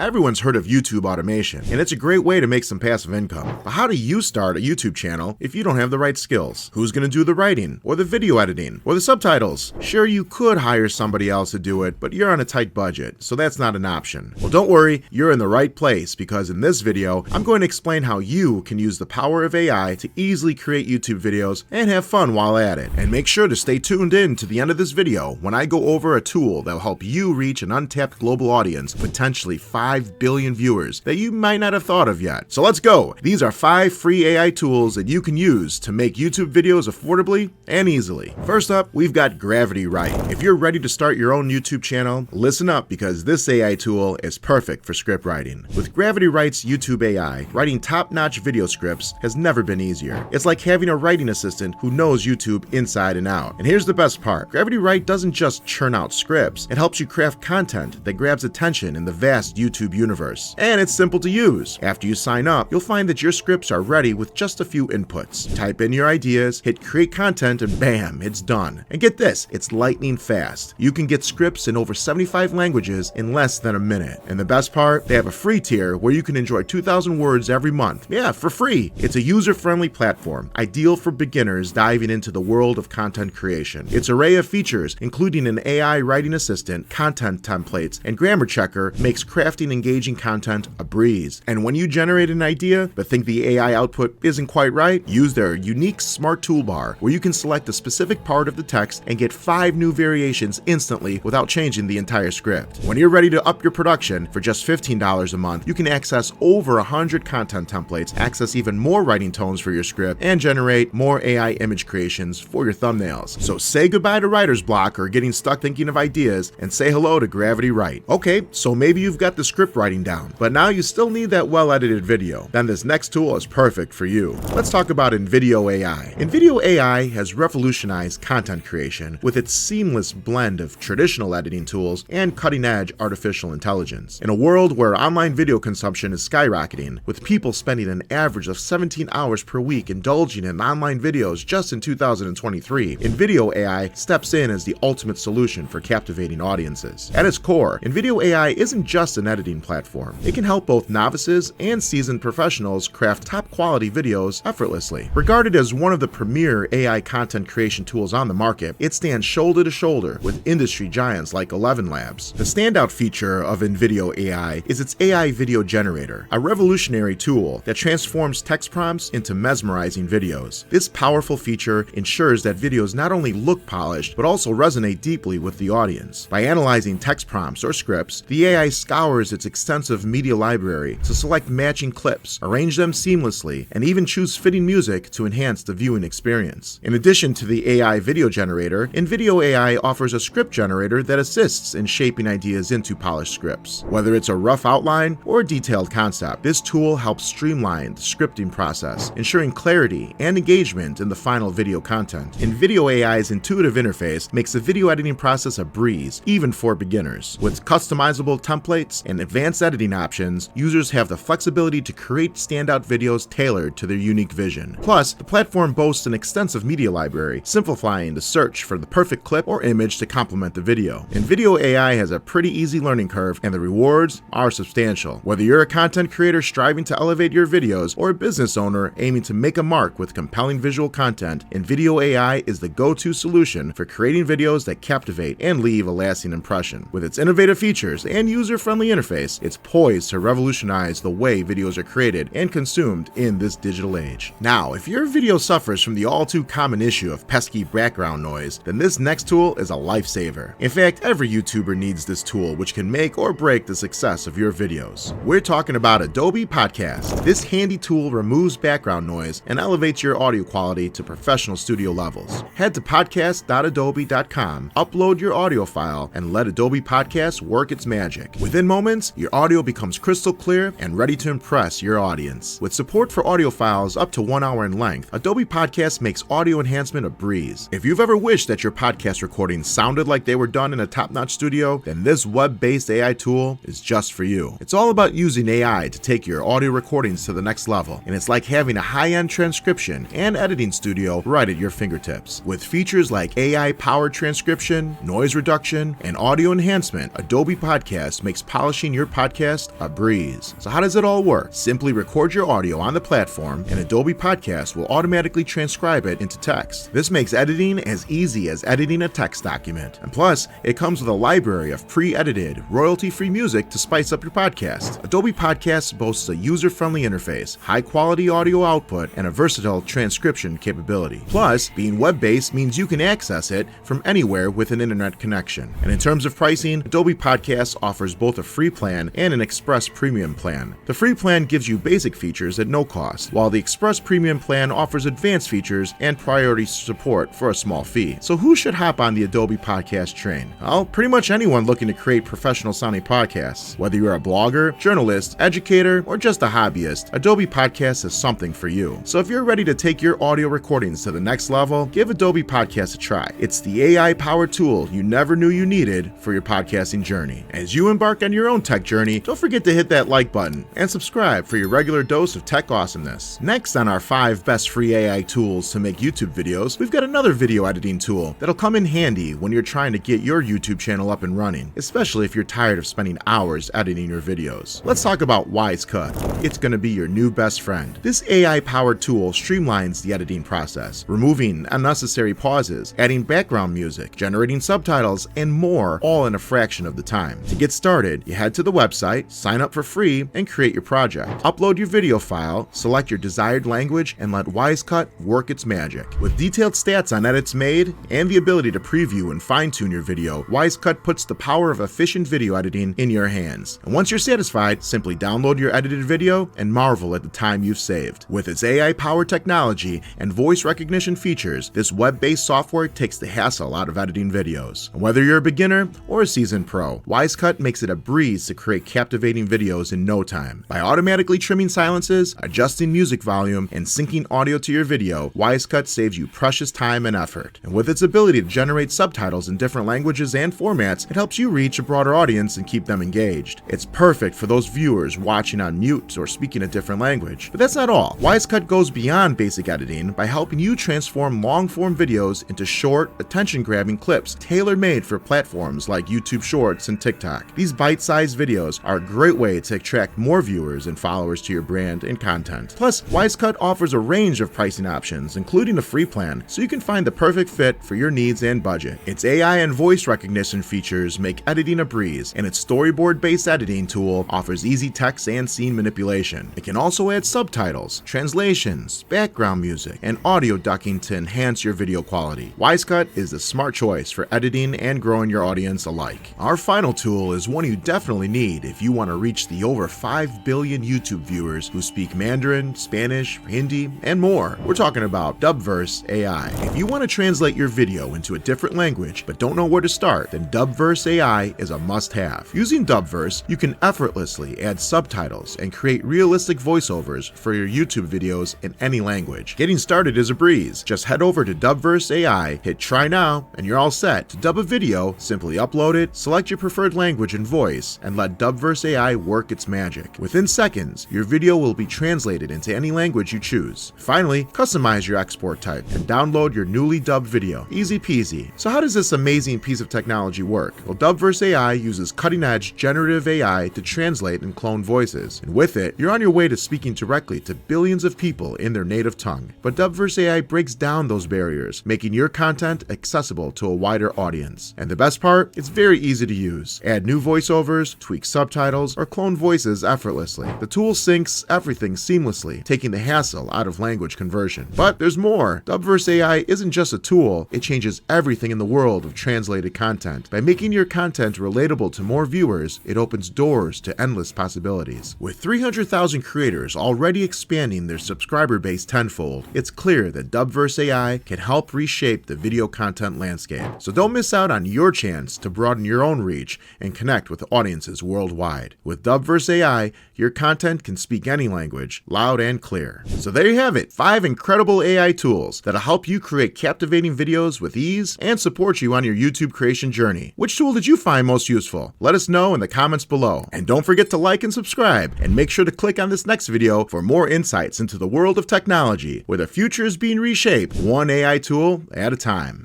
Everyone's heard of YouTube automation, and it's a great way to make some passive income. But how do you start a YouTube channel if you don't have the right skills? Who's going to do the writing, or the video editing, or the subtitles? Sure, you could hire somebody else to do it, but you're on a tight budget, so that's not an option. Well, don't worry, you're in the right place, because in this video, I'm going to explain how you can use the power of AI to easily create YouTube videos and have fun while at it. And make sure to stay tuned in to the end of this video when I go over a tool that will help you reach an untapped global audience, potentially 5 billion viewers that you might not have thought of yet. So let's go. These are 5 free AI tools that you can use to make YouTube videos affordably and easily. First up, we've got GravityWrite. If you're ready to start your own YouTube channel, listen up, because this AI tool is perfect for script writing. With GravityWrite's YouTube AI, writing top-notch video scripts has never been easier. It's like having a writing assistant who knows YouTube inside and out. And here's the best part. GravityWrite doesn't just churn out scripts, it helps you craft content that grabs attention in the vast YouTube universe. And it's simple to use. After you sign up, you'll find that your scripts are ready with just a few inputs. Type in your ideas, hit create content, and bam, it's done. And get this, it's lightning fast. You can get scripts in over 75 languages in less than a minute. And the best part, they have a free tier where you can enjoy 2,000 words every month. Yeah, for free. It's a user-friendly platform, ideal for beginners diving into the world of content creation. Its array of features, including an AI writing assistant, content templates, and grammar checker, makes crafting engaging content a breeze. And when you generate an idea but think the AI output isn't quite right, use their unique smart toolbar where you can select a specific part of the text and get 5 new variations instantly without changing the entire script. When you're ready to up your production, for just $15 a month, you can access over 100 content templates, access even more writing tones for your script, and generate more AI image creations for your thumbnails. So say goodbye to writer's block or getting stuck thinking of ideas, and say hello to GravityWrite. Okay, so maybe you've got the script writing down, but now you still need that well-edited video. Then this next tool is perfect for you. Let's talk about InvideoAI. InvideoAI has revolutionized content creation with its seamless blend of traditional editing tools and cutting-edge artificial intelligence. In a world where online video consumption is skyrocketing, with people spending an average of 17 hours per week indulging in online videos just in 2023, InvideoAI steps in as the ultimate solution for captivating audiences. At its core, InvideoAI isn't just an editing platform. It can help both novices and seasoned professionals craft top-quality videos effortlessly. Regarded as one of the premier AI content creation tools on the market, it stands shoulder to shoulder with industry giants like 11 Labs. The standout feature of InvideoAI is its AI video generator, a revolutionary tool that transforms text prompts into mesmerizing videos. This powerful feature ensures that videos not only look polished, but also resonate deeply with the audience. By analyzing text prompts or scripts, the AI scours its extensive media library to select matching clips, arrange them seamlessly, and even choose fitting music to enhance the viewing experience. In addition to the AI video generator, InvideoAI offers a script generator that assists in shaping ideas into polished scripts. Whether it's a rough outline or a detailed concept, this tool helps streamline the scripting process, ensuring clarity and engagement in the final video content. InvideoAI's intuitive interface makes the video editing process a breeze, even for beginners. With customizable templates and advanced editing options, users have the flexibility to create standout videos tailored to their unique vision. Plus, the platform boasts an extensive media library, simplifying the search for the perfect clip or image to complement the video. InvideoAI has a pretty easy learning curve, and the rewards are substantial. Whether you're a content creator striving to elevate your videos or a business owner aiming to make a mark with compelling visual content, InvideoAI is the go-to solution for creating videos that captivate and leave a lasting impression. With its innovative features and user-friendly interface, it's poised to revolutionize the way videos are created and consumed in this digital age. Now, if your video suffers from the all-too common issue of pesky background noise, then this next tool is a lifesaver. In fact, every YouTuber needs this tool, which can make or break the success of your videos. We're talking about Adobe Podcast. This handy tool removes background noise and elevates your audio quality to professional studio levels. Head to podcast.adobe.com, upload your audio file, and let Adobe Podcast work its magic. Within moments, your audio becomes crystal clear and ready to impress your audience. With support for audio files up to 1 hour in length, Adobe Podcast makes audio enhancement a breeze. If you've ever wished that your podcast recordings sounded like they were done in a top-notch studio, then this web-based AI tool is just for you. It's all about using AI to take your audio recordings to the next level, and it's like having a high-end transcription and editing studio right at your fingertips. With features like AI-powered transcription, noise reduction, and audio enhancement, Adobe Podcast makes polishing making your podcast a breeze. So how does it all work? Simply record your audio on the platform, and Adobe Podcast will automatically transcribe it into text. This makes editing as easy as editing a text document. And plus, it comes with a library of pre-edited, royalty-free music to spice up your podcast. Adobe Podcast boasts a user-friendly interface, high-quality audio output, and a versatile transcription capability. Plus, being web-based means you can access it from anywhere with an internet connection. And in terms of pricing, Adobe Podcast offers both a free plan and an Express Premium plan. The free plan gives you basic features at no cost, while the Express Premium plan offers advanced features and priority support for a small fee. So who should hop on the Adobe Podcast train? Well, pretty much anyone looking to create professional-sounding podcasts. Whether you're a blogger, journalist, educator, or just a hobbyist, Adobe Podcast is something for you. So if you're ready to take your audio recordings to the next level, give Adobe Podcast a try. It's the AI-powered tool you never knew you needed for your podcasting journey. As you embark on your own tech journey, don't forget to hit that like button and subscribe for your regular dose of tech awesomeness. Next on our 5 best free AI tools to make YouTube videos, we've got another video editing tool that'll come in handy when you're trying to get your YouTube channel up and running, especially if you're tired of spending hours editing your videos. Let's talk about WiseCut. It's going to be your new best friend. This AI-powered tool streamlines the editing process, removing unnecessary pauses, adding background music, generating subtitles, and more, all in a fraction of the time. To get started, you head to the website, sign up for free, and create your project. Upload your video file, select your desired language, and let WiseCut work its magic. With detailed stats on edits made and the ability to preview and fine-tune your video, WiseCut puts the power of efficient video editing in your hands. And once you're satisfied, simply download your edited video and marvel at the time you've saved. With its AI-powered technology and voice recognition features, this web-based software takes the hassle out of editing videos. And whether you're a beginner or a seasoned pro, WiseCut makes it a breeze to create captivating videos in no time. By automatically trimming silences, adjusting music volume, and syncing audio to your video, WiseCut saves you precious time and effort. And with its ability to generate subtitles in different languages and formats, it helps you reach a broader audience and keep them engaged. It's perfect for those viewers watching on mute or speaking a different language. But that's not all. WiseCut goes beyond basic editing by helping you transform long-form videos into short, attention-grabbing clips tailor-made for platforms like YouTube Shorts and TikTok. These bite-sized videos are a great way to attract more viewers and followers to your brand and content. Plus, WiseCut offers a range of pricing options, including a free plan, so you can find the perfect fit for your needs and budget. Its AI and voice recognition features make editing a breeze, and its storyboard-based editing tool offers easy text and scene manipulation. It can also add subtitles, translations, background music, and audio ducking to enhance your video quality. WiseCut is the smart choice for editing and growing your audience alike. Our final tool is one you definitely need if you want to reach the over 5 billion YouTube viewers who speak Mandarin, Spanish, Hindi, and more. We're talking about DubverseAI. If you want to translate your video into a different language but don't know where to start, then DubverseAI is a must-have. Using Dubverse, you can effortlessly add subtitles and create realistic voiceovers for your YouTube videos in any language. Getting started is a breeze. Just head over to DubverseAI, hit try now, and you're all set. To dub a video, simply upload it, select your preferred language and voice, and let DubverseAI work its magic. Within seconds, your video will be translated into any language you choose. Finally, customize your export type and download your newly dubbed video. Easy peasy. So how does this amazing piece of technology work? Well, DubverseAI uses cutting-edge generative AI to translate and clone voices. And with it, you're on your way to speaking directly to billions of people in their native tongue. But DubverseAI breaks down those barriers, making your content accessible to a wider audience. And the best part? It's very easy to use. Add new voiceovers, tweak subtitles, or clone voices effortlessly. The tool syncs everything seamlessly, taking the hassle out of language conversion. But there's more. DubverseAI isn't just a tool, it changes everything in the world of translated content. By making your content relatable to more viewers, it opens doors to endless possibilities. With 300,000 creators already expanding their subscriber base tenfold, it's clear that DubverseAI can help reshape the video content landscape. So don't miss out on your chance to broaden your own reach and connect with audiences worldwide. With DubverseAI, your content can speak any language, loud and clear. So there you have it, 5 incredible AI tools that'll help you create captivating videos with ease and support you on your YouTube creation journey. Which tool did you find most useful? Let us know in the comments below. And don't forget to like and subscribe, and make sure to click on this next video for more insights into the world of technology, where the future is being reshaped one AI tool at a time.